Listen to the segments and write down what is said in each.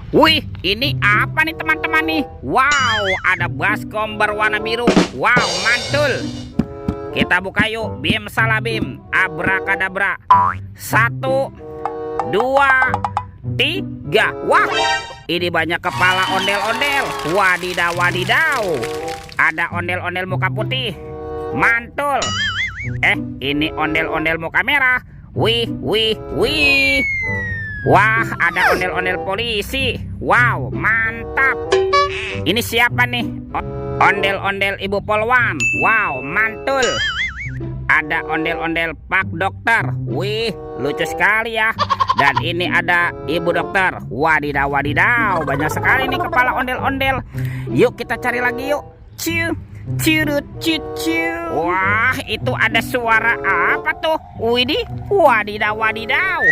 Wih, ini apa nih teman-teman nih? Wow, ada baskom berwarna biru. Wow, mantul. Kita buka yuk. Bim salah bim. Abrakadabra. 1, 2, 3. Wah, ini banyak kepala ondel-ondel. Wadidaw, wadidaw. Ada ondel-ondel muka putih. Mantul. Ini ondel-ondel muka merah. Wih, wih, wih. Wah, ada ondel-ondel polisi. Wow, mantap. Ini siapa nih? Ondel-ondel ibu polwan. Wow, mantul. Ada ondel-ondel pak dokter. Wih, lucu sekali ya. Dan ini ada ibu dokter. Wadidaw, wadidaw. Banyak sekali nih kepala ondel-ondel. Yuk kita cari lagi yuk. Ciu, ciu, ciu, ciu. Wah, itu ada suara apa tuh? Widih, wadidaw, wadidaw.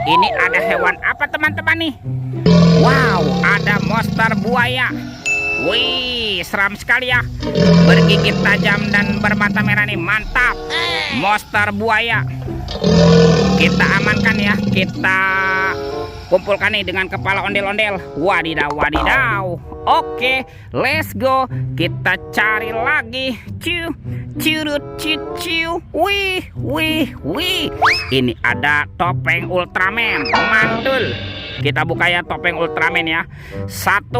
Ini ada hewan apa teman-teman nih? Wow, ada monster buaya. Wih, seram sekali ya. Bergigit tajam dan bermata merah nih, mantap. Monster buaya. Kita amankan ya. Kita kumpulkan nih dengan kepala ondel-ondel. Wadidaw, wadidaw. Oke, let's go. Kita cari lagi. Ciu, ciu, ciu, ciu. Wih, wih, wih. Ini ada topeng Ultraman. Mantul. Kita buka ya topeng Ultraman ya. 1,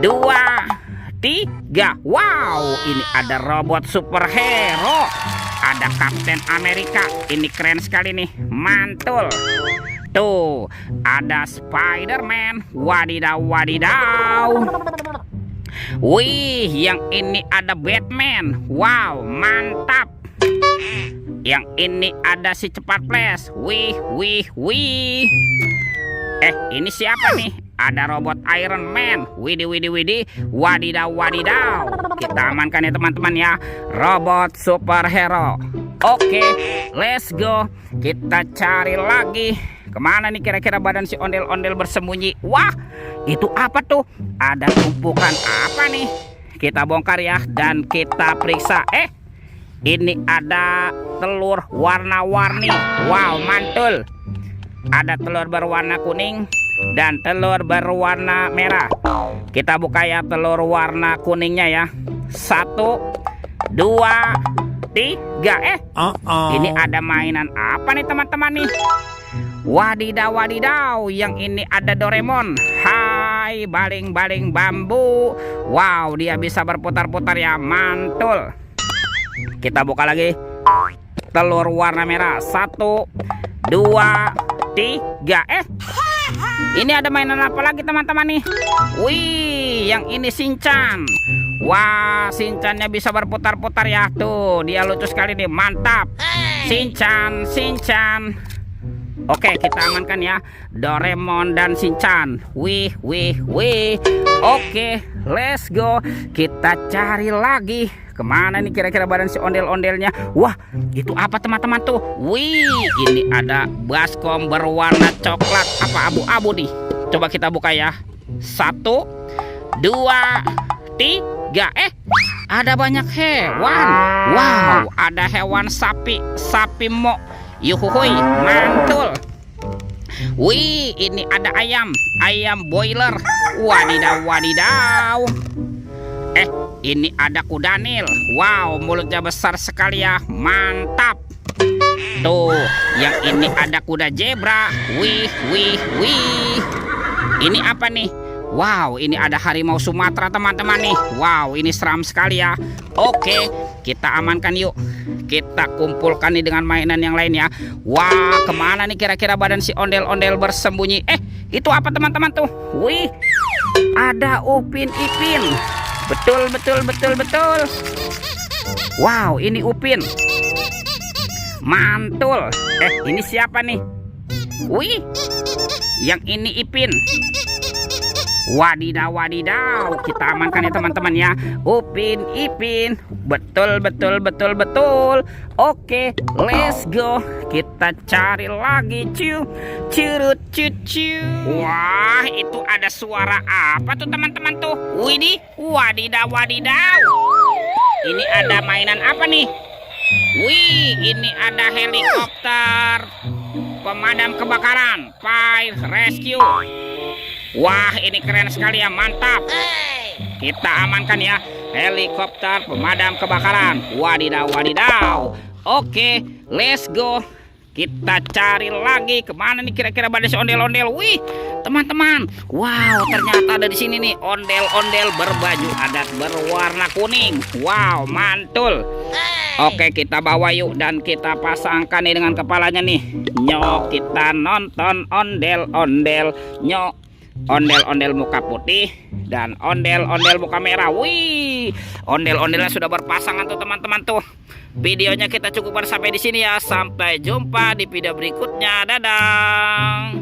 2, 3. Wow, ini ada robot superhero. Ada Kapten Amerika. Ini keren sekali nih. Mantul. Tuh, ada Spider-Man. Wadidaw, wadidaw. Wih, yang ini ada Batman. Wow, mantap. Yang ini ada si cepat flash. Wih, wih, wih. Ini siapa nih? Ada robot Iron Man. Widih, widih, widih. Wadidaw, wadidaw. Kita amankan ya teman-teman ya. Robot superhero. Oke, let's go. Kita cari lagi. Kemana nih kira-kira badan si ondel-ondel bersembunyi? Wah, itu apa tuh? Ada tumpukan apa nih? Kita bongkar ya dan kita periksa. Ini ada telur warna-warni. Wow, mantul. Ada telur berwarna kuning dan telur berwarna merah. Kita buka ya telur warna kuningnya ya. 1, 2, 3. Ini ada mainan apa nih teman-teman nih? Wadidaw, wadidaw. Yang ini ada Doraemon. Hai, baling-baling bambu. Wow, dia bisa berputar-putar ya. Mantul. Kita buka lagi. Telur warna merah. 1, 2, 3. Ini ada mainan apa lagi teman-teman nih? Wih, yang ini Shinchan. Wah, Shinchannya bisa berputar-putar ya. Tuh, dia lucu sekali nih. Mantap. Shinchan, Shinchan. Oke, kita amankan ya Doraemon dan Shinchan. Wih, wih, wih. Oke, let's go. Kita cari lagi. Kemana nih kira-kira badan si ondel-ondelnya? Wah, itu apa teman-teman tuh? Wih, ini ada baskom berwarna coklat. Apa abu-abu nih? Coba kita buka ya. 1, 2, 3. Ada banyak hewan. Wow, ada hewan sapi. Sapi mo. Yuhuhui, mantul. Wih, ini ada ayam. Ayam boiler. Wadidaw, wadidaw. Ini ada kudanil. Wow, mulutnya besar sekali ya. Mantap. Tuh, yang ini ada kuda zebra. Wih, wih, wih. Ini apa nih? Wow, ini ada harimau Sumatera teman-teman nih. Wow, ini seram sekali ya. Oke, kita amankan yuk. Kita kumpulkan nih dengan mainan yang lain ya. Wah, kemana nih kira-kira badan si ondel-ondel bersembunyi? Itu apa teman-teman tuh? Wih, ada Upin Ipin. Betul, betul, betul, betul. Wow, ini Upin. Mantul. Ini siapa nih? Wih, yang ini Ipin. Wadidaw, wadidaw. Kita amankan ya teman-teman ya. Upin Ipin. Betul, betul, betul, betul. Oke, let's go. Kita cari lagi. Ciu, curut, ciu. Wah, itu ada suara apa tuh teman-teman tuh? Widih, wadidaw, wadidaw. Ini ada mainan apa nih? Wih, ini ada helikopter pemadam kebakaran, fire rescue. Wah, ini keren sekali ya, mantap. Kita amankan ya helikopter pemadam kebakaran. Wadidaw, wadidaw. Oke, let's go. Kita cari lagi kemana nih kira-kira pada si ondel-ondel. Wih, teman-teman. Wow, ternyata ada di sini nih ondel-ondel berbaju adat berwarna kuning. Wow, mantul. Oke, kita bawa yuk dan kita pasangkan nih dengan kepalanya nih. Nyok, kita nonton ondel-ondel. Nyok, ondel-ondel muka putih dan ondel-ondel muka merah. Wih, ondel-ondelnya sudah berpasangan tuh teman-teman tuh. Videonya kita cukupkan sampai di sini ya. Sampai jumpa di video berikutnya. Dadah.